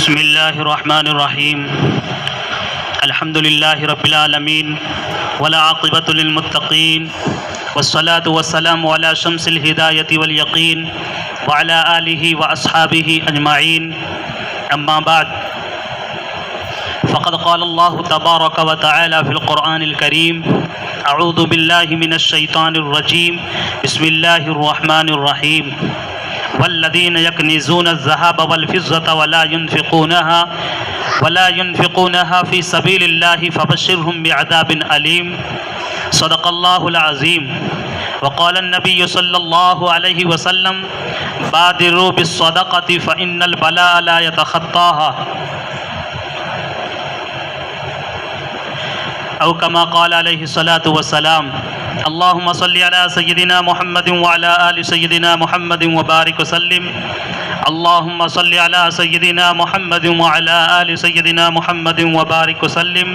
بسم الله الرحمن الرحيم. الحمد لله رب العالمين والعاقبة للمتقين والصلاة والسلام على شمس الهداية واليقين وعلى آله وأصحابه أجمعين. أما بعد، فقد قال الله تبارك وتعالى في القرآن الكريم: أعوذ بالله من الشيطان الرجيم، بسم الله الرحمن الرحيم. والذين يكنزون الذهب والفضة ولا ينفقونها في سبيل الله فبشرهم بعذاب أليم. صدق الله العظيم. وقال النبي صلى الله عليه وسلم: بادروا بالصدقة فإن البلاء لا يتخطاها، أو كما قال عليه الصلاة والسلام. اللهم صل على سيدنا محمد وعلى آل سيدنا محمد وبارك وسلم. اللهم صل على سيدنا محمد وعلى آل سيدنا محمد وبارك وسلم.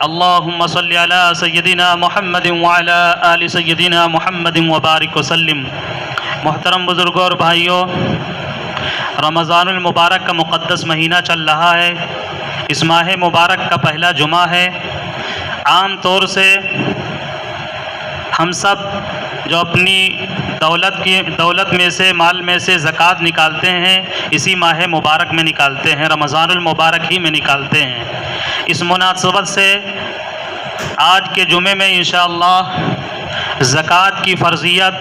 اللهم صل على سيدنا محمد وعلى آل سيدنا محمد وبارك وسلم. محترم بزرگوں اور بھائیوں، رمضان المبارک کا مقدس مہینہ چل رہا ہے. اس ماہ مبارک کا پہلا جمعہ ہے. عام طور سے ہم سب جو اپنی دولت میں سے، مال میں سے زکوٰۃ نکالتے ہیں، اسی ماہ مبارک میں نکالتے ہیں، رمضان المبارک ہی میں نکالتے ہیں. اس مناسبت سے آج کے جمعے میں انشاءاللہ زکوٰۃ کی فرضیت،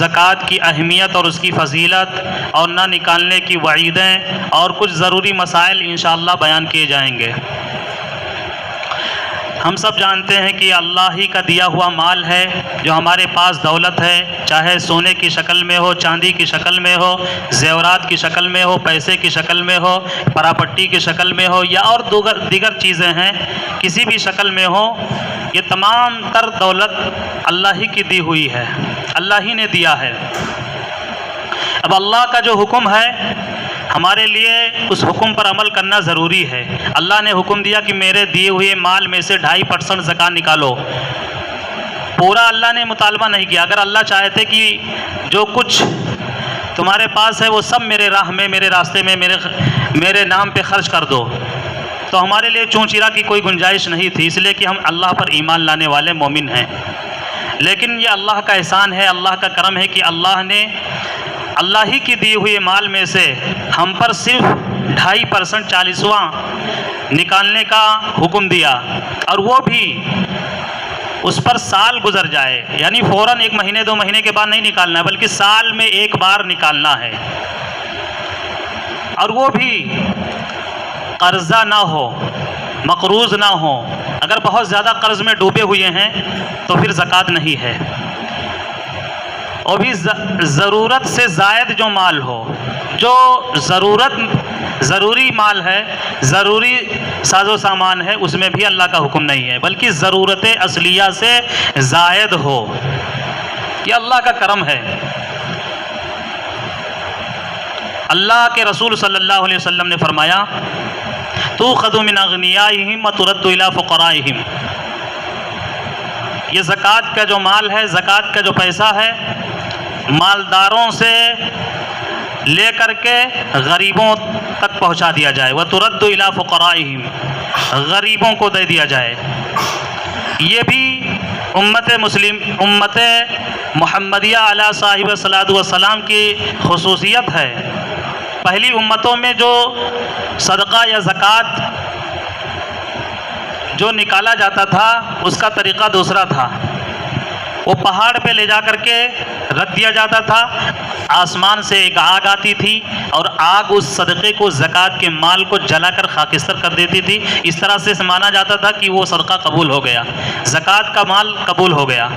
زکوٰۃ کی اہمیت اور اس کی فضیلت اور نہ نکالنے کی وعیدیں اور کچھ ضروری مسائل انشاءاللہ بیان کیے جائیں گے. ہم سب جانتے ہیں کہ اللہ ہی کا دیا ہوا مال ہے. جو ہمارے پاس دولت ہے، چاہے سونے کی شکل میں ہو، چاندی کی شکل میں ہو، زیورات کی شکل میں ہو، پیسے کی شکل میں ہو، پراپرٹی کی شکل میں ہو، یا اور دیگر چیزیں ہیں، کسی بھی شکل میں ہو، یہ تمام تر دولت اللہ ہی کی دی ہوئی ہے، اللہ ہی نے دیا ہے. اب اللہ کا جو حکم ہے، ہمارے لیے اس حکم پر عمل کرنا ضروری ہے. اللہ نے حکم دیا کہ میرے دیے ہوئے مال میں سے 2.5% زکوٰۃ نکالو. پورا اللہ نے مطالبہ نہیں کیا. اگر اللہ چاہتے کہ جو کچھ تمہارے پاس ہے وہ سب میرے راہ میں، میرے راستے میں، میرے نام پہ خرچ کر دو، تو ہمارے لیے چونچیرا کی کوئی گنجائش نہیں تھی، اس لیے کہ ہم اللہ پر ایمان لانے والے مومن ہیں. لیکن یہ اللہ کا احسان ہے، اللہ کا کرم ہے کہ اللہ نے اللہ ہی کی دی ہوئے مال میں سے ہم پر صرف 2.5% 40واں نکالنے کا حکم دیا، اور وہ بھی اس پر سال گزر جائے، یعنی فوراً 1 مہینے 2 مہینے کے بعد نہیں نکالنا ہے، بلکہ سال میں ایک بار نکالنا ہے. اور وہ بھی قرضہ نہ ہو، مقروض نہ ہو. اگر بہت زیادہ قرض میں ڈوبے ہوئے ہیں تو پھر زکوٰۃ نہیں ہے. اور بھی ضرورت سے زائد جو مال ہو، جو ضروری مال ہے، ضروری ساز و سامان ہے، اس میں بھی اللہ کا حکم نہیں ہے، بلکہ ضرورت اصلیہ سے زائد ہو. یہ اللہ کا کرم ہے. اللہ کے رسول صلی اللہ علیہ وسلم نے فرمایا: تُؤْخَذُ مِنْ أَغْنِيَائِهِمْ وَتُرَدُّ إِلَىٰ فُقَرَائِهِمْ. یہ زکوٰۃ کا جو مال ہے، زکوٰۃ کا جو پیسہ ہے، مالداروں سے لے کر کے غریبوں تک پہنچا دیا جائے. وَتُرَدُّ إِلَىٰ فُقَرَائِهِمْ، غریبوں کو دے دیا جائے. یہ بھی امت محمدیہ علیہ صاحب صلاۃ والسلام کی خصوصیت ہے. پہلی امتوں میں جو صدقہ یا زکوٰۃ جو نکالا جاتا تھا، اس کا طریقہ دوسرا تھا. وہ پہاڑ پہ لے جا کر کے رکھ دیا جاتا تھا. آسمان سے ایک آگ آتی تھی، اور آگ اس صدقے کو، زکوٰۃ کے مال کو جلا کر خاکستر کر دیتی تھی. اس طرح سے مانا جاتا تھا کہ وہ صدقہ قبول ہو گیا، زکوٰۃ کا مال قبول ہو گیا.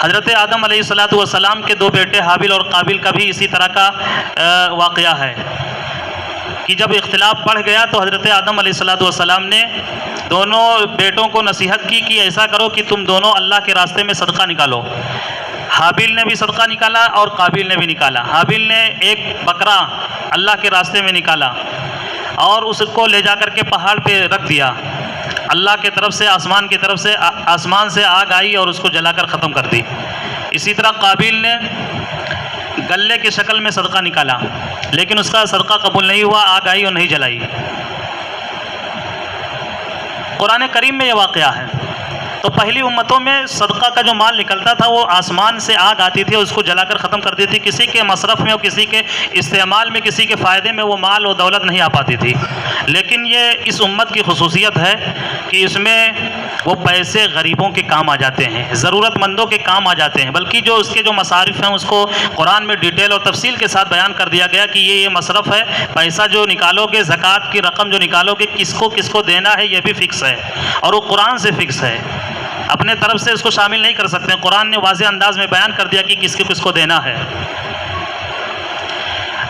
حضرت آدم علیہ السلام کے 2 بیٹے حابیل اور قابیل کا بھی اسی طرح کا واقعہ ہے کہ جب اختلاف بڑھ گیا تو حضرت آدم علیہ السلام نے دونوں بیٹوں کو نصیحت کی کہ ایسا کرو کہ تم دونوں اللہ کے راستے میں صدقہ نکالو. حابیل نے بھی صدقہ نکالا اور قابیل نے بھی نکالا. حابیل نے ایک بکرا اللہ کے راستے میں نکالا اور اس کو لے جا کر کے پہاڑ پہ رکھ دیا. اللہ کی طرف سے، آسمان سے آگ آئی اور اس کو جلا کر ختم کر دی. اسی طرح قابیل نے غلے کی شکل میں صدقہ نکالا. لیکن اس کا صدقہ قبول نہیں ہوا، آگ آئی اور نہیں جلائی۔ قرآن کریم میں یہ واقعہ ہے۔ تو پہلی امتوں میں صدقہ کا جو مال نکلتا تھا وہ آسمان سے آگ آتی تھی، اس کو جلا کر ختم کر دیتی تھی، کسی کے مصرف میں اور کسی کے استعمال میں، کسی کے فائدے میں وہ مال و دولت نہیں آ پاتی تھی۔ لیکن یہ اس امت کی خصوصیت ہے کہ اس میں وہ پیسے غریبوں کے کام آ جاتے ہیں، ضرورت مندوں کے کام آ جاتے ہیں، بلکہ جو اس کے جو مصارف ہیں اس کو قرآن میں ڈیٹیل اور تفصیل کے ساتھ بیان کر دیا گیا کہ یہ مصرف ہے، پیسہ جو نکالو گے، زکوٰۃ کی رقم جو نکالو گے، کس کو دینا ہے یہ بھی فکس ہے، اور وہ قرآن سے فکس ہے، اپنے طرف سے اس کو شامل نہیں کر سکتے۔ قرآن نے واضح انداز میں بیان کر دیا کہ کس کو دینا ہے۔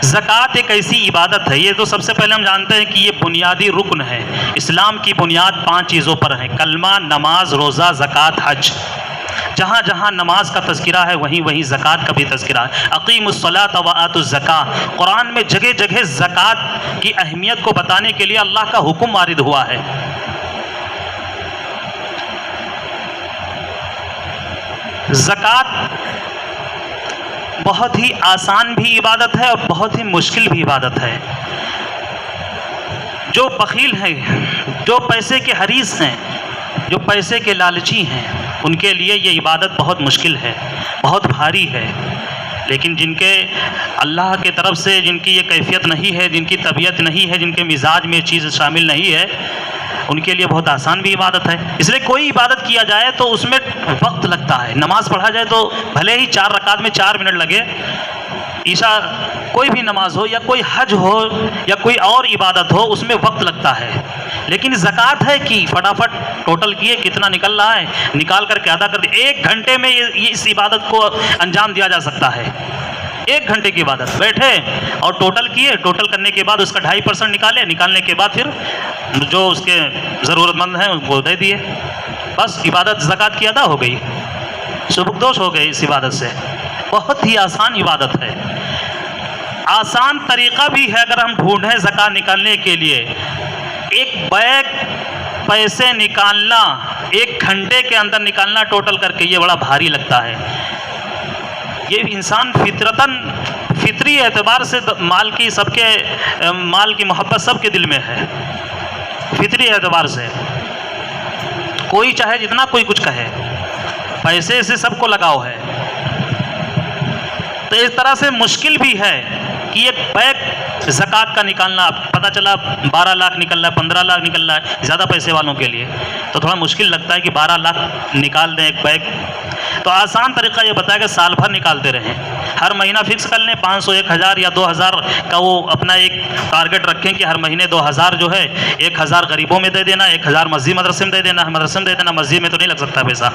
زکوٰۃ ایک ایسی عبادت ہے، یہ تو سب سے پہلے ہم جانتے ہیں کہ یہ بنیادی رکن ہے۔ اسلام کی بنیاد 5 چیزوں پر ہے: کلمہ، نماز، روزہ، زکوٰۃ، حج۔ جہاں جہاں نماز کا تذکرہ ہے وہیں زکوٰۃ کا بھی تذکرہ ہے۔ اقیموا الصلاۃ وآتوا الزکاۃ، قرآن میں جگہ جگہ زکوٰۃ کی اہمیت کو بتانے کے لیے اللہ کا حکم وارد ہوا ہے۔ زکوٰۃ بہت ہی آسان بھی عبادت ہے اور بہت ہی مشکل بھی عبادت ہے۔ جو بخیل ہیں، جو پیسے کے حریص ہیں، جو پیسے کے لالچی ہیں، ان کے لیے یہ عبادت بہت مشکل ہے، بہت بھاری ہے۔ لیکن جن کے اللہ کی طرف سے جن کی یہ کیفیت نہیں ہے، جن کی طبیعت نہیں ہے، جن کے مزاج میں یہ چیز شامل نہیں ہے، ان کے لیے بہت آسان بھی عبادت ہے۔ اس لیے کوئی عبادت کیا جائے تو اس میں وقت لگتا ہے۔ نماز پڑھا جائے تو بھلے ہی 4 رکعت میں 4 منٹ لگے، عشاء کوئی بھی نماز ہو یا کوئی حج ہو یا کوئی اور عبادت ہو، اس میں وقت لگتا ہے۔ لیکن زکوٰۃ ہے کہ فٹافٹ ٹوٹل کیے، کتنا نکل رہا ہے نکال کر کے ادا کر دے، 1 گھنٹے میں یہ اس عبادت کو انجام دیا جا سکتا ہے۔ 1 گھنٹے کی عبادت، بیٹھے اور ٹوٹل کیے، ٹوٹل کرنے کے بعد اس کا 2.5% نکالے، نکالنے کے بعد پھر جو اس کے ضرورت مند ہیں ان کو دے دیے، بس عبادت زکوٰۃ کی ادا ہو گئی، سبکدوش ہو گئے اس عبادت سے۔ بہت ہی آسان عبادت ہے۔ آسان طریقہ بھی ہے اگر ہم ڈھونڈیں زکوٰۃ نکالنے کے لیے۔ ایک بیگ پیسے نکالنا 1 گھنٹے کے اندر نکالنا ٹوٹل کر کے یہ بڑا بھاری لگتا ہے۔ یہ انسان فطری اعتبار سے مال کی محبت سب کے دل میں ہے، فطری اعتبار سے۔ کوئی چاہے جتنا کوئی کچھ کہے، پیسے سے سب کو لگاؤ ہے۔ تو اس طرح سے مشکل بھی ہے کہ ایک بیگ زکوٰۃ کا نکالنا، پتہ چلا 12 لاکھ نکل رہا ہے، 15 لاکھ نکل رہا ہے، زیادہ پیسے والوں کے لیے تو تھوڑا مشکل لگتا ہے کہ 12 لاکھ نکال دیں ایک بیگ۔ تو آسان طریقہ یہ بتایا کہ سال بھر نکالتے رہیں، ہر مہینہ فکس کر لیں، 500، 1000 یا 2000 کا وہ اپنا ایک ٹارگٹ رکھیں کہ ہر مہینے 2000 جو ہے 1000 غریبوں میں دے دینا، 1000 مسجد مدرسے میں دے دینا ہے، مدرسے میں دے دینا، مسجد میں تو نہیں لگ سکتا پیسہ،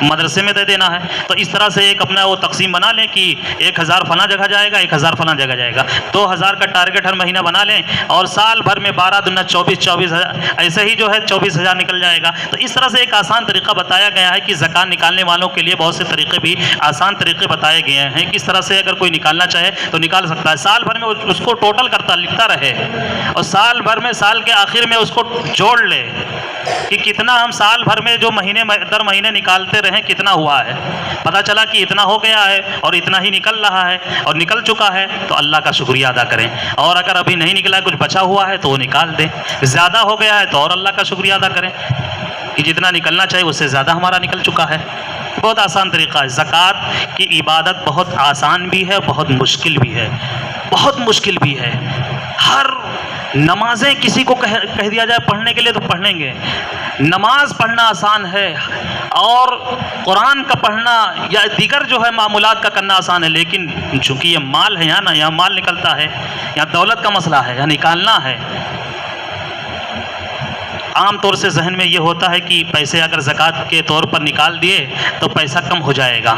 مدرسے میں دے دینا ہے۔ تو اس طرح سے ایک اپنا وہ تقسیم بنا لیں کہ 1000 فلاں جگہ جائے گا، 1000 فلاں جگہ جائے گا، 2000 کا ٹارگٹ ہر مہینہ بنا لیں، اور سال بھر میں 12 دن 24,000 ایسے ہی جو ہے 24,000 نکل جائے گا۔ تو اس طرح سے ایک آسان طریقہ بتایا گیا ہے کہ زکوٰۃ نکالنے والوں کے لیے بہت سے طریقے بھی آسان طریقے بتائے گئے ہیں، کس طرح سے اگر کوئی نکالنا چاہے تو نکال سکتا ہے۔ سال بھر میں اس کو ٹوٹل لکھتا رہے، اور سال بھر میں سال کے آخر میں اس کو جوڑ لے کہ کتنا ہم سال بھر میں جو در مہینے نکالتے رہیں کتنا ہوا ہے۔ پتہ چلا کہ اتنا ہو گیا ہے اور اتنا ہی نکل رہا ہے اور نکل چکا ہے تو اللہ کا شکریہ ادا کریں، اور اگر ابھی نہیں نکلا ہے، کچھ بچا ہوا ہے تو وہ نکال دیں، زیادہ ہو گیا ہے تو اور اللہ کا شکریہ ادا کریں کہ جتنا نکلنا چاہیے اس سے زیادہ ہمارا نکل چکا ہے۔ بہت آسان طریقہ ہے۔ زکوٰۃ کی عبادت بہت آسان بھی ہے، بہت مشکل بھی ہے، بہت مشکل بھی ہے۔ ہر نمازیں کسی کو کہہ دیا جائے پڑھنے کے لیے تو پڑھ لیں گے، نماز پڑھنا آسان ہے اور قرآن کا پڑھنا یا دیگر جو ہے معمولات کا کرنا آسان ہے، لیکن چونکہ یہ مال ہے یہاں مال نکلتا ہے، یہاں دولت کا مسئلہ ہے، یہاں نکالنا ہے۔ عام طور سے ذہن میں یہ ہوتا ہے کہ پیسے اگر زکوٰۃ کے طور پر نکال دیے تو پیسہ کم ہو جائے گا،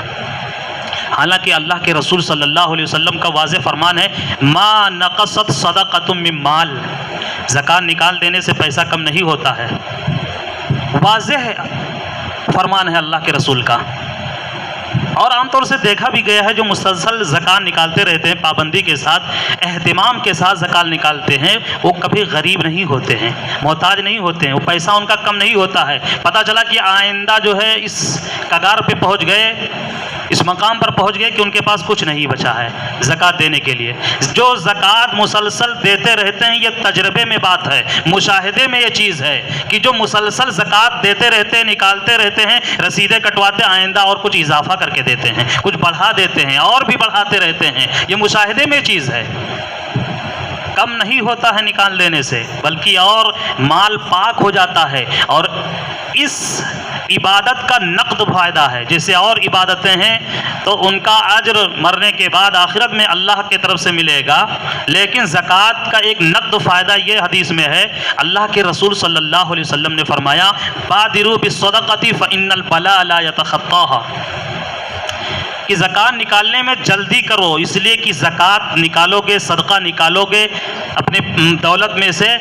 حالانکہ اللہ کے رسول صلی اللہ علیہ وسلم کا واضح فرمان ہے ما نقصت صدقۃ من مال، زکوٰۃ نکال دینے سے پیسہ کم نہیں ہوتا ہے، واضح فرمان ہے اللہ کے رسول کا۔ اور عام طور سے دیکھا بھی گیا ہے جو مسلسل زکوٰۃ نکالتے رہتے ہیں، پابندی کے ساتھ، اہتمام کے ساتھ زکوٰۃ نکالتے ہیں، وہ کبھی غریب نہیں ہوتے ہیں، محتاج نہیں ہوتے ہیں، وہ پیسہ ان کا کم نہیں ہوتا ہے۔ پتہ چلا کہ آئندہ جو ہے اس کگار پہ پہنچ گئے، اس مقام پر پہنچ گئے کہ ان کے پاس کچھ نہیں بچا ہے زکوٰۃ دینے کے لیے. جو زکوٰۃ مسلسل دیتے رہتے ہیں، یہ تجربے میں بات ہے، مشاہدے میں یہ چیز ہے کہ جو مسلسل زکوٰۃ دیتے رہتے ہیں، نکالتے رہتے ہیں، رسیدیں کٹواتے، آئندہ اور کچھ اضافہ کر کے دیتے ہیں، کچھ بڑھا دیتے ہیں اور بھی بڑھاتے رہتے ہیں، یہ مشاہدے میں چیز ہے. کم نہیں ہوتا ہے نکال لینے سے، بلکہ اور مال پاک ہو جاتا ہے. اور اس عبادت کا نقد فائدہ ہے. جیسے اور عبادتیں ہیں تو ان کا اجر مرنے کے بعد آخرت میں اللہ کی طرف سے ملے گا، لیکن زکوٰۃ کا ایک نقد فائدہ یہ حدیث میں ہے. اللہ کے رسول صلی اللہ علیہ وسلم نے فرمایا بادروا بالصدقۃ فإن البلاء لا يتخطاها، کہ زکوٰۃ نکالنے میں جلدی کرو، اس لیے کہ زکوٰۃ نکالو گے، صدقہ نکالو گے اپنے دولت میں سے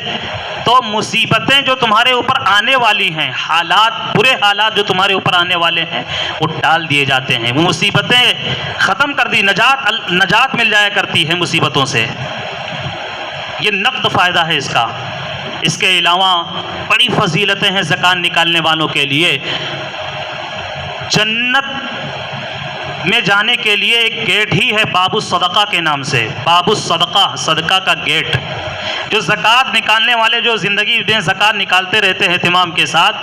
تو مصیبتیں جو تمہارے اوپر آنے والی ہیں، حالات، برے حالات جو تمہارے اوپر آنے والے ہیں وہ ٹال دیے جاتے ہیں، وہ مصیبتیں ختم کر دی، نجات مل جایا کرتی ہے مصیبتوں سے. یہ نقد فائدہ ہے اس کا. اس کے علاوہ بڑی فضیلتیں ہیں زکوٰۃ نکالنے والوں کے لیے. جنت میں جانے کے لیے ایک گیٹ ہی ہے باب الصدقہ کے نام سے. باب الصدقہ، صدقہ کا گیٹ. جو زکوٰۃ نکالنے والے جو زندگی میں زکوٰۃ نکالتے رہتے ہیں اہتمام کے ساتھ،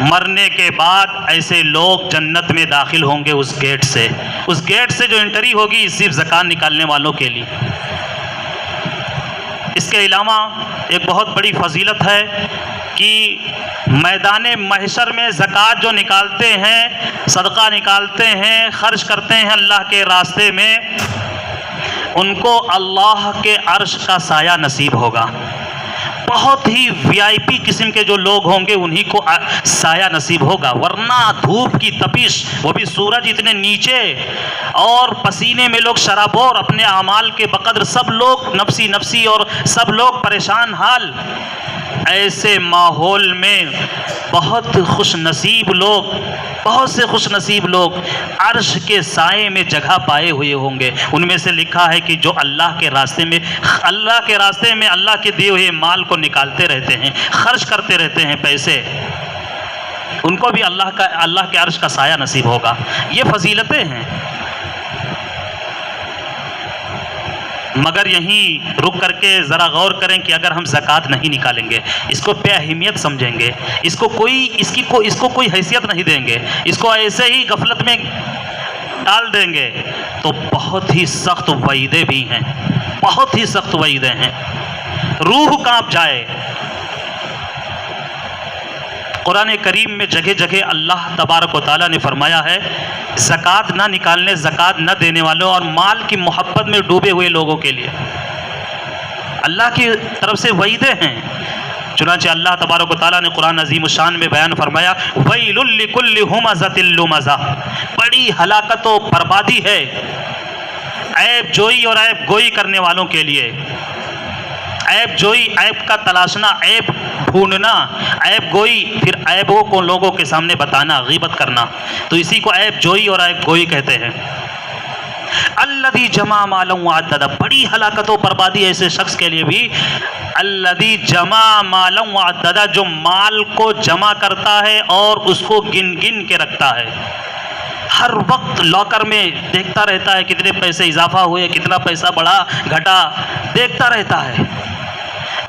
مرنے کے بعد ایسے لوگ جنت میں داخل ہوں گے اس گیٹ سے. اس گیٹ سے جو انٹری ہوگی صرف زکوٰۃ نکالنے والوں کے لیے. اس کے علاوہ ایک بہت بڑی فضیلت ہے کہ میدان محشر میں زکوٰۃ جو نکالتے ہیں، صدقہ نکالتے ہیں، خرچ کرتے ہیں اللہ کے راستے میں، ان کو اللہ کے عرش کا سایہ نصیب ہوگا. بہت ہی وی آئی پی قسم کے جو لوگ ہوں گے انہی کو سایہ نصیب ہوگا، ورنہ دھوپ کی تپش، وہ بھی سورج اتنے نیچے، اور پسینے میں لوگ شرابور، اپنے اعمال کے بقدر سب لوگ نفسی نفسی اور سب لوگ پریشان حال. ایسے ماحول میں بہت خوش نصیب لوگ، بہت سے خوش نصیب لوگ عرش کے سائے میں جگہ پائے ہوئے ہوں گے. ان میں سے لکھا ہے کہ جو اللہ کے راستے میں اللہ کے دیے ہوئے مال کو نکالتے رہتے ہیں، خرچ کرتے رہتے ہیں پیسے، ان کو بھی اللہ کے عرش کا سایہ نصیب ہوگا. یہ فضیلتیں ہیں. مگر یہیں رک کر کے ذرا غور کریں کہ اگر ہم زکوٰۃ نہیں نکالیں گے، اس کو بے اہمیت سمجھیں گے، اس کو کوئی حیثیت نہیں دیں گے، اس کو ایسے ہی غفلت میں ڈال دیں گے، تو بہت ہی سخت وعیدیں بھی ہیں، بہت ہی سخت وعیدیں ہیں. روح کانپ جائے. قرآن کریم میں جگہ جگہ اللہ تبارک و تعالیٰ نے فرمایا ہے زکوٰۃ نہ نکالنے، زکوٰۃ نہ دینے والوں اور مال کی محبت میں ڈوبے ہوئے لوگوں کے لیے اللہ کی طرف سے وعیدیں ہیں. چنانچہ اللہ تبارک و تعالیٰ نے قرآن عظیم الشان میں بیان فرمایا وَيْلٌ لِكُلِّ هُمَزَةٍ لُمَزَةٍ، بڑی ہلاکت و بربادی ہے عیب جوئی اور عیب گوئی کرنے والوں کے لیے. عیب جوئی، عیب کا تلاشنا، عیب ڈھونڈنا، عیب گوئی، پھر عیبوں کو لوگوں کے سامنے بتانا، غیبت کرنا، تو اسی کو عیب جوئی اور عیب گوئی کہتے ہیں. الذی جمع مالا وعددا، بڑی ہلاکت و بربادی ایسے شخص کے لیے بھی. الذی جمع مالا وعددا، جو مال کو جمع کرتا ہے اور اس کو گن گن کے رکھتا ہے. ہر وقت لاکر میں دیکھتا رہتا ہے کتنے پیسے اضافہ ہوئے، کتنا پیسہ بڑھا گھٹا، دیکھتا رہتا ہے.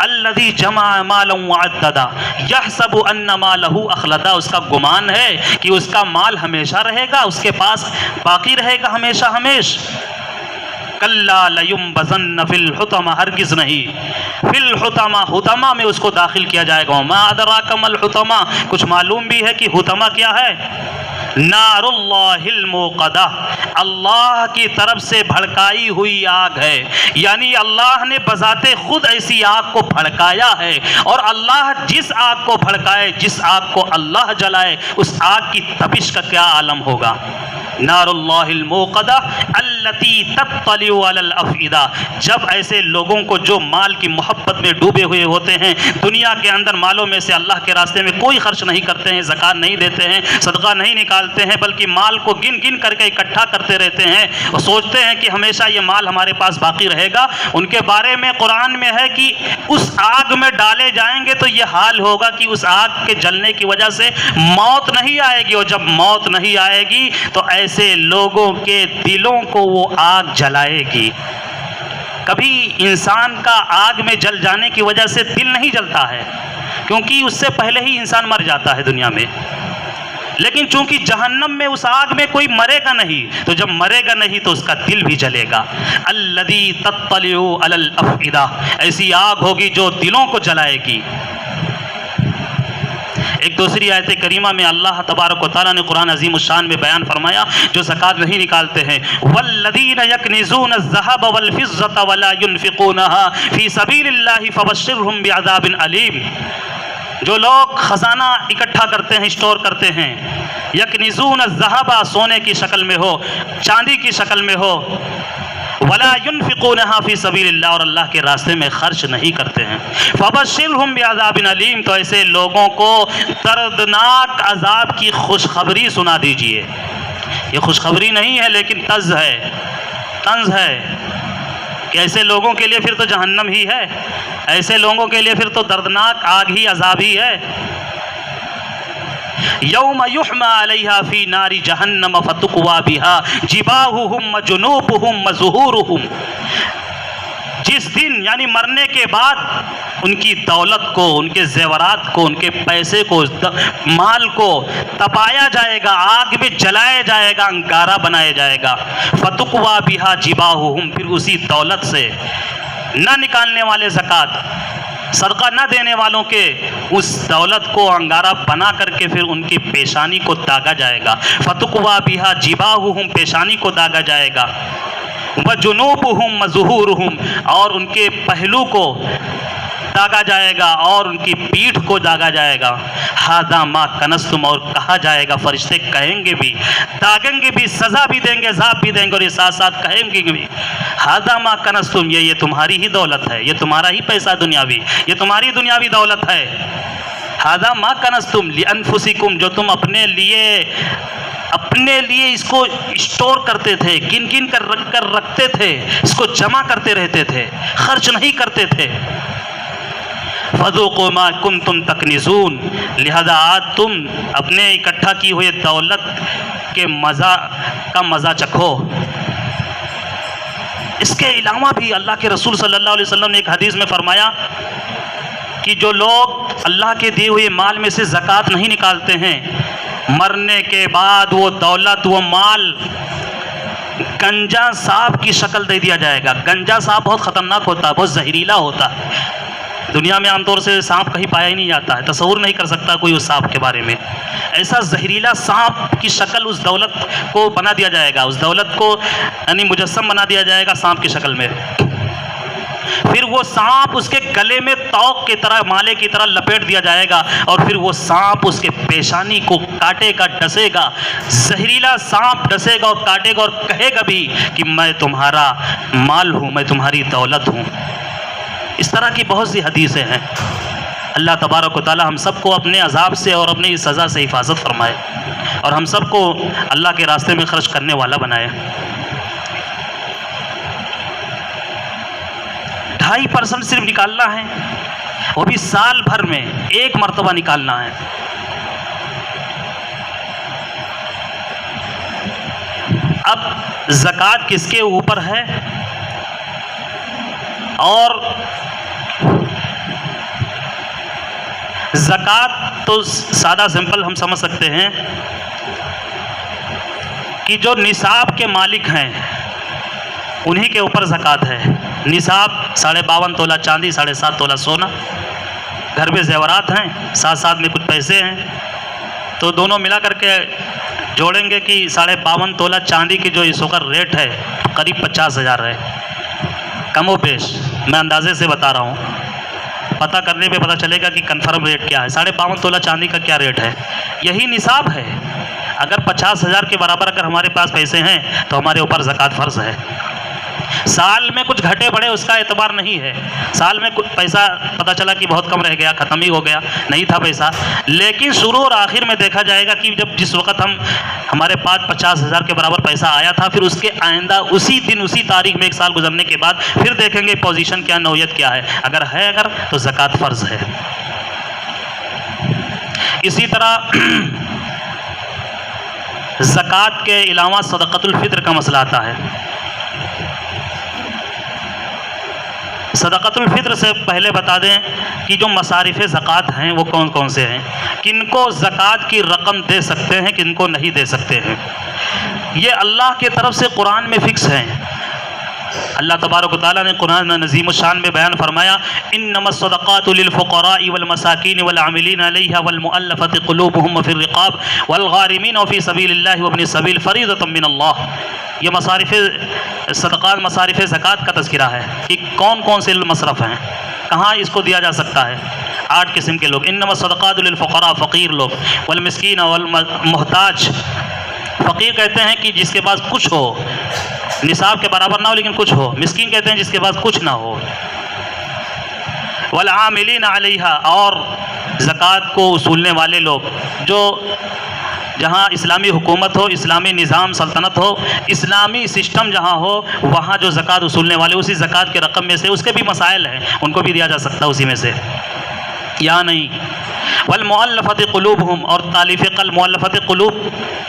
الذی جمع مالا وعددا یحسب ان مالہ اخلدا، اس کا گمان ہے کہ اس کا مال ہمیشہ رہے گا، اس کے پاس باقی رہے گا ہمیشہ ہمیش. کلا لینبذن فی الحطمہ، ہرگز نہیں، فی الحطمہ، حطمہ میں اس کو داخل کیا جائے گا. ما ادراک ما الحطمہ، کچھ معلوم بھی ہے کہ حطمہ کیا ہے؟ نار اللہ الموقدہ، اللہ کی طرف سے بھڑکائی ہوئی آگ ہے. یعنی اللہ نے بذات خود ایسی آگ کو بھڑکایا ہے، اور اللہ جس آگ کو بھڑکائے، جس آگ کو اللہ جلائے، اس آگ کی تپش کا کیا عالم ہوگا. نار اللہ الموقدہ التی تطلع علی الافئدہ، جب ایسے لوگوں کو جو مال کی محبت میں ڈوبے ہوئے ہوتے ہیں، دنیا کے اندر مالوں میں سے اللہ کے راستے میں کوئی خرچ نہیں کرتے ہیں، زکوٰۃ نہیں دیتے ہیں، صدقہ نہیں نکالتے ہیں، بلکہ مال کو گن گن کر کے اکٹھا کرتے رہتے ہیں اور سوچتے ہیں کہ ہمیشہ یہ مال ہمارے پاس باقی رہے گا. ان کے بارے میں قرآن میں ہے کہ اس آگ میں ڈالے جائیں گے تو یہ حال ہوگا کہ اس آگ کے جلنے کی وجہ سے موت نہیں آئے گی، اور جب موت نہیں آئے گی تو ایسے ایسے لوگوں کے دلوں کو وہ آگ جلائے گی۔ کبھی انسان کا آگ میں جل جانے کی وجہ سے دل نہیں جلتا ہے، کیونکہ اس سے پہلے ہی انسان مر جاتا ہے دنیا میں، لیکن چونکہ جہنم میں اس آگ میں کوئی مرے گا نہیں، تو جب مرے گا نہیں تو اس کا دل بھی جلے گا۔ الذی تطلع علی الافئدہ، ایسی آگ ہوگی جو دلوں کو جلائے گی۔ ایک دوسری آیت کریمہ میں اللہ تبارک و تعالیٰ نے قرآن عظیم الشان میں بیان فرمایا جو زکوٰۃ نہیں نکالتے ہیں، والذین یکنزون الذھب والفضة ولا ينفقونها فی سبیل اللہ فبشرهم بعذاب علیم۔ جو لوگ خزانہ اکٹھا کرتے ہیں، اسٹور کرتے ہیں، یکنزون الذھب سونے کی شکل میں ہو، چاندی کی شکل میں ہو، ولا ينفقونها فی سبیل اللہ، اور اللہ کے راستے میں خرچ نہیں کرتے ہیں، فبشرهم بعذاب علیم، تو ایسے لوگوں کو دردناک عذاب کی خوشخبری سنا دیجئے۔ یہ خوشخبری نہیں ہے لیکن طنز ہے کہ ایسے لوگوں کے لیے پھر تو جہنم ہی ہے، ایسے لوگوں کے لیے پھر تو دردناک آگ ہی، عذاب ہی ہے۔ یوم یحمى علیہا فی نار جہنم فتقوی بها جباہہم وجنوبہم وظہورہم، جس دن یعنی مرنے کے بعد ان کی دولت کو، ان کے زیورات کو، ان کے پیسے کو، مال کو تپایا جائے گا، آگ میں جلایا جائے گا، انگارہ بنایا جائے گا۔ فتقوی بها جباہہم، پھر اسی دولت سے نہ نکالنے والے زکوٰۃ، صدقہ نہ دینے والوں کے اس دولت کو انگارہ بنا کر کے پھر ان کی پیشانی کو داغا جائے گا۔ فتقوی بها جباہہم، پیشانی کو داغا جائے گا، وجنوبہم وظہورہم، اور ان کے پہلو کو داغا جائے گا اور ان کی پیٹھ کو داغا جائے گا۔ ھذا ما کنزتم، اور کہا جائے گا، فرشتے کہیں گے بھی، داغیں گے بھی، سزا بھی دیں گے، عذاب بھی دیں گے، اور یہ ساتھ ساتھ کہیں گے بھی ھذا ما کنزتم، یہ تمہاری ہی دولت ہے، یہ تمہارا ہی پیسہ دنیاوی، یہ تمہاری دنیاوی دولت ہے۔ ھذا ما کنزتم لانفسکم، جو تم اپنے لیے اس کو اسٹور کرتے تھے، گن گن کر رکھتے تھے، اس کو جمع کرتے رہتے تھے، خرچ نہیں کرتے تھے۔ فذوقوا ما کنتم تکنزون، لہذا آج تم اپنے اکٹھا کی ہوئے دولت کے مزہ چکھو۔ اس کے علاوہ بھی اللہ کے رسول صلی اللہ علیہ وسلم نے ایک حدیث میں فرمایا کہ جو لوگ اللہ کے دیے ہوئے مال میں سے زکوٰۃ نہیں نکالتے ہیں، مرنے کے بعد وہ دولت، وہ مال گنجا سانپ کی شکل دے دیا جائے گا۔ گنجا سانپ بہت خطرناک ہوتا ہے، بہت زہریلا ہوتا ہے، دنیا میں عام طور سے سانپ کہیں پایا ہی نہیں جاتا ہے، تصور نہیں کر سکتا کوئی اس سانپ کے بارے میں۔ ایسا زہریلا سانپ کی شکل اس دولت کو بنا دیا جائے گا، اس دولت کو یعنی مجسم بنا دیا جائے گا سانپ کی شکل میں۔ پھر وہ سانپ اس کے گلے میں توق کی طرح، مالے کی طرح لپیٹ دیا جائے گا، اور پھر وہ سانپ اس کے پیشانی کو کاٹے گا، ڈسے گا، زہریلا سانپ ڈسے گا اور کاٹے گا، اور کہے گا بھی کہ میں تمہارا مال ہوں، میں تمہاری دولت ہوں۔ اس طرح کی بہت سی حدیثیں ہیں۔ اللہ تبارک و تعالی ہم سب کو اپنے عذاب سے اور اپنی سزا سے حفاظت فرمائے، اور ہم سب کو اللہ کے راستے میں خرچ کرنے والا بنائے۔ 2.5% صرف نکالنا ہے، وہ بھی سال بھر میں ایک مرتبہ نکالنا ہے۔ اب زکوٰۃ کس کے اوپر ہے؟ اور زکوٰۃ تو سادہ سمپل ہم سمجھ سکتے ہیں کہ جو نصاب کے مالک ہیں انہی کے اوپر زکوٰۃ ہے۔ نصاب 52.5 تولہ چاندی، 7.5 تولہ سونا، گھر میں زیورات ہیں، ساتھ میں کچھ پیسے ہیں، تو دونوں ملا کر کے جوڑیں گے کہ 52.5 تولہ چاندی کی جو اس وقت ریٹ ہے قریب 50,000 ہے، کم و بیش، میں اندازے سے بتا رہا ہوں، پتہ کرنے پہ پتہ چلے گا کہ کنفرم ریٹ کیا ہے۔ 52.5 تولہ چاندی کا کیا ریٹ ہے، یہی نصاب ہے۔ اگر 50,000 کے برابر اگر ہمارے پاس پیسے ہیں تو ہمارے اوپر زکوٰۃ فرض ہے۔ سال میں کچھ گھٹے بڑھے اس کا اعتبار نہیں ہے، سال میں کچھ پیسہ پتہ چلا کہ بہت کم رہ گیا، ختم ہی ہو گیا، نہیں تھا پیسہ، لیکن شروع اور آخر میں دیکھا جائے گا کہ جس وقت ہمارے پاس 50,000 کے برابر پیسہ آیا تھا، پھر اس کے آئندہ اسی دن اسی تاریخ میں 1 سال گزرنے کے بعد پھر دیکھیں گے پوزیشن کیا، نوعیت کیا ہے، اگر تو زکوٰۃ فرض ہے۔ اسی طرح زکوٰۃ کے علاوہ صدقۃ الفطر کا مسئلہ آتا ہے۔ صدقۃ الفطر سے پہلے بتا دیں کہ جو مصارف زکوٰۃ ہیں وہ کون کون سے ہیں، کن کو زکوٰۃ کی رقم دے سکتے ہیں، کن کو نہیں دے سکتے ہیں۔ یہ اللہ کی طرف سے قرآن میں فکس ہیں۔ اللہ تبارک و تعالیٰ نے قرآن عظیم الشان میں بیان فرمایا، انما الصدقات للفقراء والمساکین والعاملین علیہا والمؤلفۃ قلوبہم وفی الرقاب والغارمین وفی سبیل اللہ وابن السبیل فریضۃ من اللہ۔ یہ مصارف صدقات، مصارف زکوٰۃ کا تذکرہ ہے کہ کون کون سے مصرف ہیں، کہاں اس کو دیا جا سکتا ہے۔ 8 قسم کے لوگ، انما الصدقات للفقراء فقیر لوگ، والمسکین والمحتاج، فقیر کہتے ہیں کہ جس کے پاس کچھ ہو، نصاب کے برابر نہ ہو لیکن کچھ ہو۔ مسکین کہتے ہیں جس کے پاس کچھ نہ ہو۔ والعاملین علیہا، اور زکوٰۃ کو وصولنے والے لوگ، جو جہاں اسلامی حکومت ہو، اسلامی نظام سلطنت ہو، اسلامی سسٹم جہاں ہو، وہاں جو زکوٰۃ وصولنے والے اسی زکوٰۃ کے رقم میں سے، اس کے بھی مسائل ہیں، ان کو بھی دیا جا سکتا ہے اسی میں سے یا نہیں۔ والمؤلفۃ قلوبہم، اور تالیف قلب، مؤلفۃ قلوب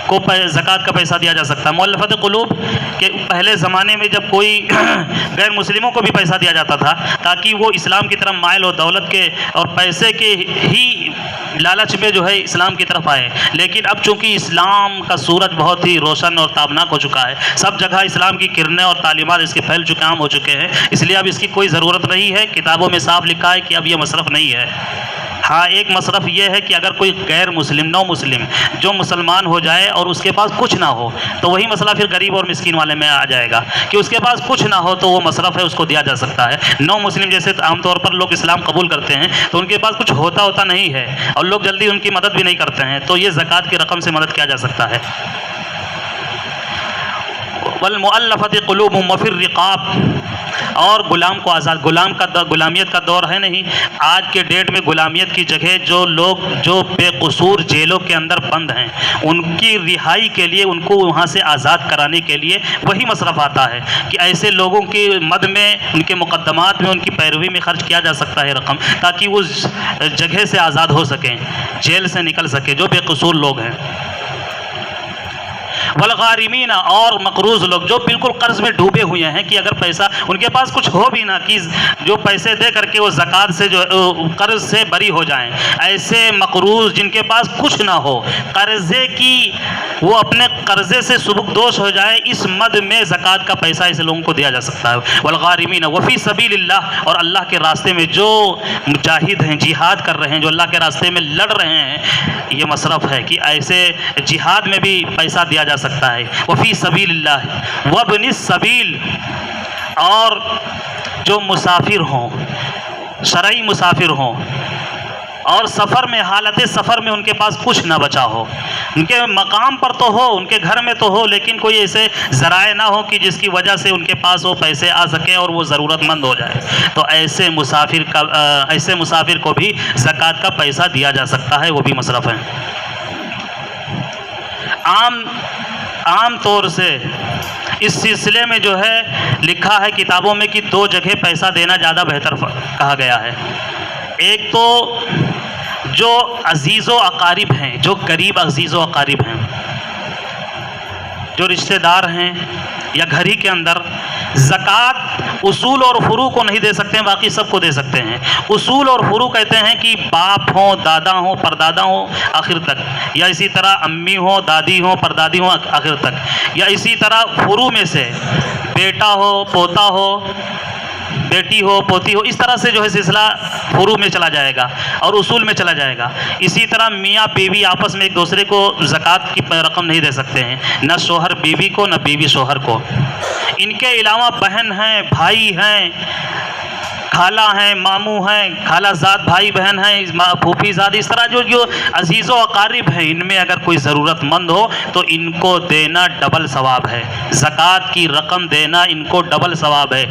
کو زکوٰۃ کا پیسہ دیا جا سکتا ہے۔ مؤلفۃ قلوب کے پہلے زمانے میں جب کوئی غیر مسلموں کو بھی پیسہ دیا جاتا تھا تاکہ وہ اسلام کی طرف مائل ہو، دولت کے اور پیسے کے ہی لالچ میں جو ہے اسلام کی طرف آئے۔ لیکن اب چونکہ اسلام کا سورج بہت ہی روشن اور تابناک ہو چکا ہے، سب جگہ اسلام کی کرنیں اور تعلیمات اس کے پھیل چکے، عام ہو چکے ہیں، اس لیے اب اس کی کوئی ضرورت نہیں ہے۔ کتابوں میں صاف لکھا ہے کہ اب یہ مصرف نہیں ہے۔ ہاں، ایک مصرف یہ ہے کہ اگر کوئی غیر مسلم، نو مسلم جو مسلمان ہو جائے اور اس کے پاس کچھ نہ ہو، تو وہی مسئلہ پھر غریب اور مسکین والے میں آ جائے گا کہ اس کے پاس کچھ نہ ہو تو وہ مصرف ہے، اس کو دیا جا سکتا ہے۔ نو مسلم جیسے عام طور پر لوگ اسلام قبول کرتے ہیں تو ان کے پاس کچھ ہوتا نہیں ہے اور لوگ جلدی ان کی مدد بھی نہیں کرتے ہیں، تو یہ زکوٰۃ کی رقم سے مدد کیا جا سکتا ہے۔ والمؤلفۃ قلوبہم وفی الرقاب، اور غلام کو آزاد، غلامیت کا دور ہے نہیں آج کے ڈیٹ میں۔ غلامیت کی جگہ جو لوگ جو بے قصور جیلوں کے اندر بند ہیں، ان کی رہائی کے لیے، ان کو وہاں سے آزاد کرانے کے لیے وہی مصرف آتا ہے کہ ایسے لوگوں کی مد میں، ان کے مقدمات میں، ان کی پیروی میں خرچ کیا جا سکتا ہے رقم، تاکہ وہ جگہ سے آزاد ہو سکیں، جیل سے نکل سکیں جو بے قصور لوگ ہیں۔ والغارمین، اور مقروض لوگ جو بالکل قرض میں ڈوبے ہوئے ہیں کہ اگر پیسہ ان کے پاس کچھ ہو بھی نہ، کہ جو پیسے دے کر کے وہ زکوٰۃ سے جو قرض سے بری ہو جائیں، ایسے مقروض جن کے پاس کچھ نہ ہو، قرضے کی وہ اپنے قرضے سے سبکدوش ہو جائے، اس مد میں زکوٰۃ کا پیسہ ایسے لوگوں کو دیا جا سکتا ہے۔ والغارمین وفی سبیل اللہ، اور اللہ کے راستے میں جو مجاہد ہیں، جہاد کر رہے ہیں، جو اللہ کے راستے میں لڑ رہے ہیں، یہ مصرف ہے کہ ایسے جہاد میں بھی پیسہ دیا جا سکتا ہے۔ وفی سبیل اللہ وابن السبیل، اور جو مسافر ہوں، شرعی مسافر ہوں اور سفر میں، حالت سفر میں ان کے پاس کچھ نہ بچا ہو، ان کے مقام پر تو ہو، ان کے گھر میں تو ہو، لیکن کوئی ایسے ذرائع نہ ہو کہ جس کی وجہ سے ان کے پاس وہ پیسے آ سکیں اور وہ ضرورت مند ہو جائے، تو ایسے مسافر کو بھی زکوٰۃ کا پیسہ دیا جا سکتا ہے، وہ بھی مصرف ہے۔ عام طور سے اس سلسلے میں جو ہے لکھا ہے کتابوں میں کہ 2 جگہ پیسہ دینا زیادہ بہتر کہا گیا ہے۔ ایک تو جو عزیز و اقارب ہیں، جو قریب عزیز و اقارب ہیں، جو رشتہ دار ہیں یا گھر ہی کے اندر، زکوٰۃ اصول اور فروع کو نہیں دے سکتے ہیں، باقی سب کو دے سکتے ہیں۔ اصول اور فروع کہتے ہیں کہ باپ ہوں، دادا ہوں، پردادا ہوں، آخر تک، یا اسی طرح امی ہوں، دادی ہوں، پردادی ہوں، آخر تک، یا اسی طرح فروع میں سے بیٹا ہو، پوتا ہو، بیٹی ہو، پوتی ہو، اس طرح سے جو ہے سلسلہ فروع میں چلا جائے گا اور اصول میں چلا جائے گا۔ اسی طرح میاں بیوی آپس میں ایک دوسرے کو زکوٰۃ کی رقم نہیں دے سکتے ہیں، نہ شوہر بیوی کو، نہ بیوی شوہر کو۔ ان کے علاوہ بہن ہیں، بھائی ہیں، خالہ ہیں، ماموں ہیں، خالہ زاد بھائی بہن ہیں، پھوپھی زاد، اس طرح جو عزیز و اقارب ہیں، ان میں اگر کوئی ضرورت مند ہو تو ان کو دینا ڈبل ثواب ہے۔ زکوٰۃ کی رقم دینا ان کو ڈبل ثواب ہے۔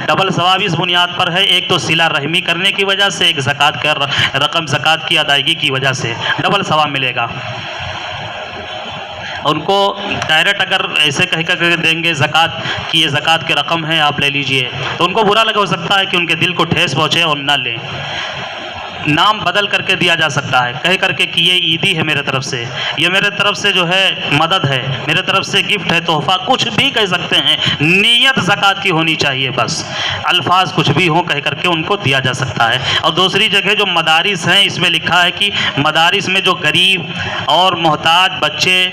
ڈبل ثواب اس بنیاد پر ہے، ایک تو صلہ رحمی کرنے کی وجہ سے، ایک زکوٰۃ کا رقم، زکوٰۃ کی ادائیگی کی وجہ سے ڈبل ثواب ملے گا۔ ان کو ڈائریکٹ اگر ایسے کہہ کر دیں گے زکوٰۃ کی یہ زکوٰۃ کی رقم ہے آپ لے لیجئے، تو ان کو برا لگا ہو سکتا ہے کہ ان کے دل کو ٹھیس پہنچے اور نہ لیں۔ نام بدل کر کے دیا جا سکتا ہے، کہہ کر کے کہ یہ عیدی ہے میرے طرف سے، یہ میرے طرف سے جو ہے مدد ہے، میرے طرف سے گفٹ ہے، تحفہ، کچھ بھی کہہ سکتے ہیں، نیت زکوٰۃ کی ہونی چاہیے، بس الفاظ کچھ بھی ہوں کہہ کر کے ان کو دیا جا سکتا ہے۔ اور دوسری جگہ جو مدارس ہیں اس میں لکھا ہے کہ مدارس میں جو غریب اور محتاج بچے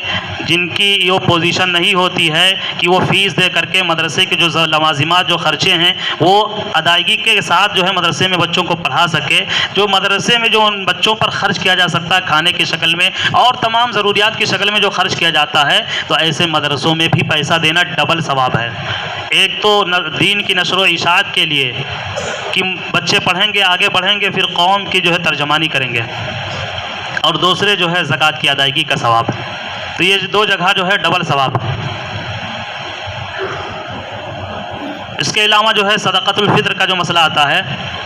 جن کی یہ پوزیشن نہیں ہوتی ہے کہ وہ فیس دے کر کے مدرسے کے جو لوازمات جو خرچے ہیں وہ ادائیگی کے ساتھ جو ہے مدرسے میں بچوں کو پڑھا سکے، جو مدرسے میں جو ان بچوں پر خرچ کیا جا سکتا ہے کھانے کی شکل میں اور تمام ضروریات کی شکل میں جو خرچ کیا جاتا ہے، تو ایسے مدرسوں میں بھی پیسہ دینا ڈبل ثواب ہے۔ ایک تو دین کی نشر و اشاعت کے لیے کہ بچے پڑھیں گے، آگے بڑھیں گے، پھر قوم کی جو ہے ترجمانی کریں گے، اور دوسرے جو ہے زکوٰۃ کی ادائیگی کا ثواب۔ تو یہ دو جگہ جو ہے ڈبل ثواب۔ اس کے علاوہ جو ہے صدقۃ الفطر کا جو مسئلہ آتا ہے،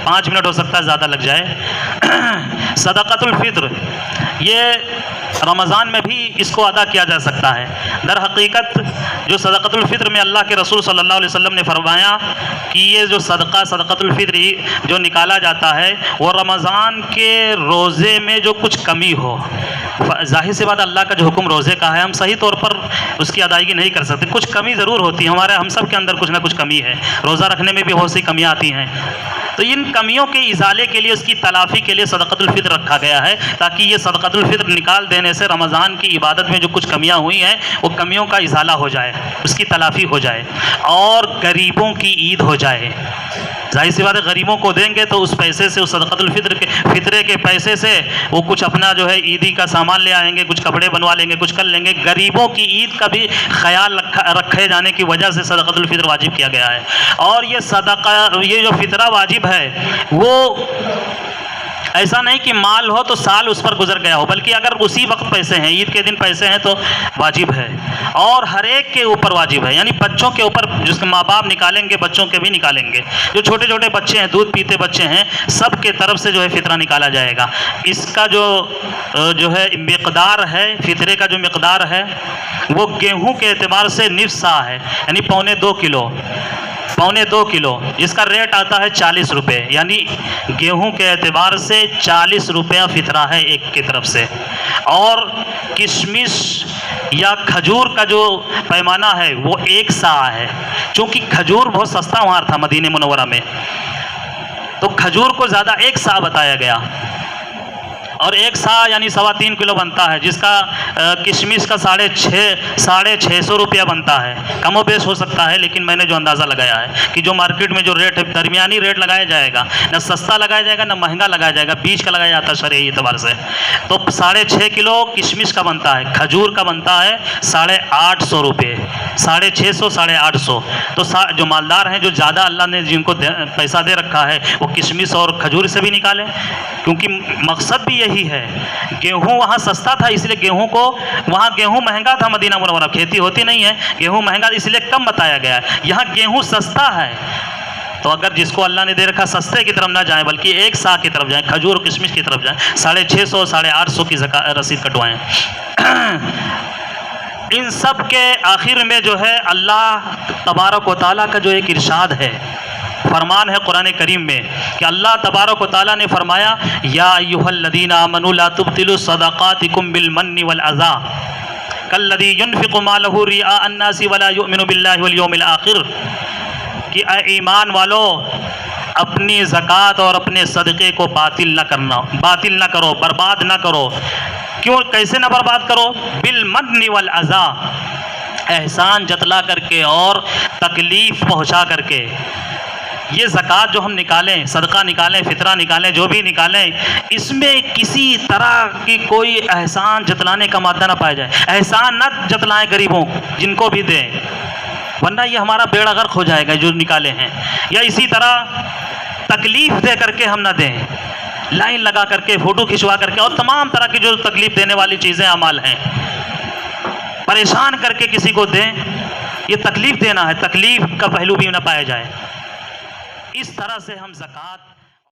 5 منٹ ہو سکتا ہے زیادہ لگ جائے۔ صدقۃ الفطر یہ رمضان میں بھی اس کو ادا کیا جا سکتا ہے۔ در حقیقت جو صدقۃ الفطر میں اللہ کے رسول صلی اللہ علیہ وسلم نے فرمایا کہ یہ جو صدقۃ الفطر جو نکالا جاتا ہے وہ رمضان کے روزے میں جو کچھ کمی ہو، ظاہر سی بات اللہ کا جو حکم روزے کا ہے ہم صحیح طور پر اس کی ادائیگی نہیں کر سکتے، کچھ کمی ضرور ہوتی ہے، ہم سب کے اندر کچھ نہ کچھ کمی ہے، روزہ رکھنے میں بھی بہت سی کمیاں آتی ہیں، تو ان کمیوں کے ازالے کے لیے، اس کی تلافی کے لیے صدقۃ الفطر رکھا گیا ہے، تاکہ یہ صدقۃ الفطر نکال دینے سے رمضان کی عبادت میں جو کچھ کمیاں ہوئی ہیں وہ کمیوں کا ازالہ ہو جائے، اس کی تلافی ہو جائے اور غریبوں کی عید ہو جائے۔ ظاہر سی بات ہے غریبوں کو دیں گے تو اس پیسے سے، اس صدقۃ الفطر کے فطرے کے پیسے سے وہ کچھ اپنا جو ہے عیدی کا سامان لے آئیں گے، کچھ کپڑے بنوا لیں گے، کچھ کر لیں گے۔ غریبوں کی عید کا بھی خیال رکھے جانے کی وجہ سے صدقۃ الفطر واجب کیا گیا ہے۔ اور یہ جو فطرہ واجب ہے وہ ایسا نہیں کہ مال ہو تو سال اس پر گزر گیا ہو، بلکہ اگر اسی وقت پیسے ہیں، عید کے دن پیسے ہیں تو واجب ہے، اور ہر ایک کے اوپر واجب ہے، یعنی بچوں کے اوپر، جس کے ماں باپ نکالیں گے بچوں کے بھی نکالیں گے، جو چھوٹے چھوٹے بچے ہیں، دودھ پیتے بچے ہیں، سب کے طرف سے جو ہے فطرہ نکالا جائے گا۔ اس کا جو ہے مقدار ہے، فطرے کا جو مقدار ہے وہ گیہوں کے اعتبار سے نصف سا ہے، یعنی 2.25 کلو، جس کا ریٹ آتا ہے 40 روپے، یعنی گیہوں کے اعتبار سے 40 روپیہ فطرہ ہے ایک کی طرف سے۔ اور کشمش یا کھجور کا جو پیمانہ ہے وہ 1 سا ہے، چونکہ کھجور بہت سستا وہاں تھا مدینہ منورہ میں، تو کھجور کو زیادہ 1 سا بتایا گیا، اور 1 سا یعنی 3.25 کلو بنتا ہے، جس کا کشمش کا 650 روپیہ بنتا ہے، کم و بیش ہو سکتا ہے، لیکن میں نے جو اندازہ لگایا ہے کہ جو مارکیٹ میں جو ریٹ ہے درمیانی ریٹ لگایا جائے گا، نہ سستا لگایا جائے گا نہ مہنگا لگایا جائے گا، بیچ کا لگایا جاتا ہے شرعی اعتبار سے، تو 6.5 کلو کشمش کا بنتا ہے، کھجور کا بنتا ہے 850 روپے، 650 850۔ تو جو مالدار ہیں، جو زیادہ اللہ نے جن کو پیسہ دے رکھا ہے، وہ کشمش اور کھجور سے بھی نکالیں، کیونکہ مقصد بھی یہی ہے۔ گیہوں وہاں سستا تھا، اس لیے وہاں گیہوں مہنگا تھا، مدینہ منورہ کھیتی ہوتی نہیں ہے، گیہوں مہنگا اس لیے کم بتایا گیا ہے، یہاں گیہوں سستا ہے، تو اگر جس کو اللہ نے دے رکھا سستے کی طرف نہ جائیں بلکہ 1 سا کی طرف جائیں، کھجور اور کشمش کی طرف جائیں، 650 850 کی رسید کٹوائیں۔ ان سب کے آخر میں جو ہے اللہ تبارک و تعالیٰ کا جو ایک ارشاد ہے، فرمان ہے قرآن کریم میں کہ اللہ تبارک و تعالیٰ نے فرمایا یا ایھا الذین آمنوا لا تبطلوا صدقاتکم بالمن والعذی کالذی ينفق مالہ رئاء الناس ولا یؤمن باللہ والیوم الآخر، کہ اے ایمان والو اپنی زکوٰۃ اور اپنے صدقے کو باطل نہ کرو، برباد نہ کرو۔ کیوں، کیسے نہ برباد کرو؟ بالمن والعذی، احسان جتلا کر کے اور تکلیف پہنچا کر کے۔ یہ زکوٰۃ جو ہم نکالیں، صدقہ نکالیں، فطرہ نکالیں، جو بھی نکالیں، اس میں کسی طرح کی کوئی احسان جتلانے کا مادہ نہ پایا جائے، احسان نہ جتلائیں غریبوں جن کو بھی دیں، ورنہ یہ ہمارا بیڑا غرق ہو جائے گا جو نکالے ہیں۔ یا اسی طرح تکلیف دے کر کے ہم نہ دیں، لائن لگا کر کے، فوٹو کھنچوا کر کے، اور تمام طرح کی جو تکلیف دینے والی چیزیں اعمال ہیں، پریشان کر کے کسی کو دیں، یہ تکلیف دینا ہے، تکلیف کا پہلو بھی نہ پایا جائے۔ اس طرح سے ہم زکوٰۃ